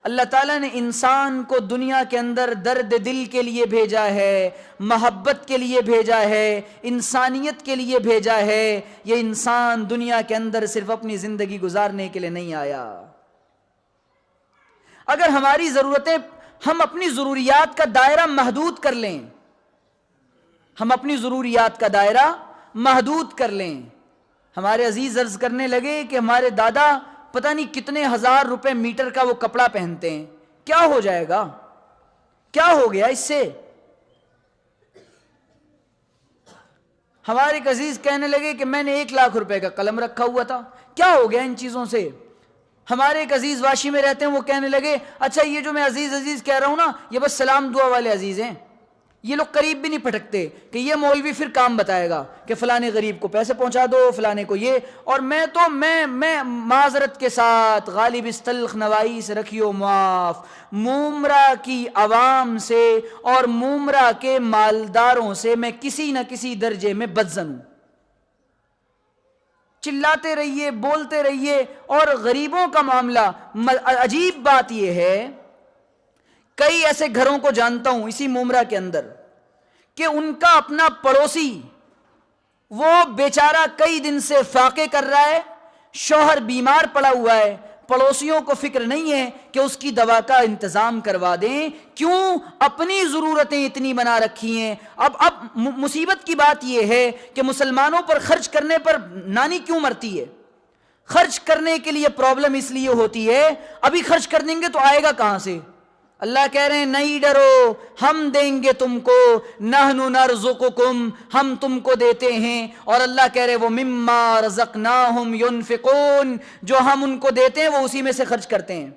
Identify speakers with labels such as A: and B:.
A: اللہ تعالیٰ نے انسان کو دنیا کے اندر درد دل کے لیے بھیجا ہے، محبت کے لیے بھیجا ہے، انسانیت کے لیے بھیجا ہے۔ یہ انسان دنیا کے اندر صرف اپنی زندگی گزارنے کے لیے نہیں آیا۔ اگر ہماری ضرورتیں، ہم اپنی ضروریات کا دائرہ محدود کر لیں، ہم اپنی ضروریات کا دائرہ محدود کر لیں۔ ہمارے عزیز عرض کرنے لگے کہ ہمارے دادا پتہ نہیں کتنے ہزار روپے میٹر کا وہ کپڑا پہنتے ہیں، کیا ہو جائے گا؟ کیا ہو گیا اس سے؟ ہمارے ایک عزیز کہنے لگے کہ میں نے 1,00,000 روپے کا قلم رکھا ہوا تھا، کیا ہو گیا ان چیزوں سے؟ ہمارے ایک عزیز واشی میں رہتے ہیں، وہ کہنے لگے اچھا یہ جو میں عزیز عزیز کہہ رہا ہوں نا، یہ بس سلام دعا والے عزیز ہیں، یہ لوگ قریب بھی نہیں پھٹکتے کہ یہ مولوی پھر کام بتائے گا کہ فلانے غریب کو پیسے پہنچا دو، فلانے کو یہ۔ اور میں معذرت کے ساتھ غالب استلخ نوائی سے رکھیو معاف، مومرا کی عوام سے اور مومرا کے مالداروں سے میں کسی نہ کسی درجے میں بدظن ہوں۔ چلاتے رہیے، بولتے رہیے، اور غریبوں کا معاملہ عجیب بات یہ ہے، کئی ایسے گھروں کو جانتا ہوں اسی مومرا کے اندر کہ ان کا اپنا پڑوسی وہ بیچارہ کئی دن سے فاقے کر رہا ہے، شوہر بیمار پڑا ہوا ہے، پڑوسیوں کو فکر نہیں ہے کہ اس کی دوا کا انتظام کروا دیں، کیوں؟ اپنی ضرورتیں اتنی بنا رکھی ہیں۔ اب مصیبت کی بات یہ ہے کہ مسلمانوں پر خرچ کرنے پر نانی کیوں مرتی ہے؟ خرچ کرنے کے لیے پرابلم اس لیے ہوتی ہے، ابھی خرچ کر دیں گے تو آئے گا کہاں سے؟ اللہ کہہ رہے ہیں نہیں ڈرو، ہم دیں گے تم کو، نحن نرزقکم، ہم تم کو دیتے ہیں۔ اور اللہ کہہ رہے وہ مما رزقناہم ينفقون، جو ہم ان کو دیتے ہیں وہ اسی میں سے خرچ کرتے ہیں۔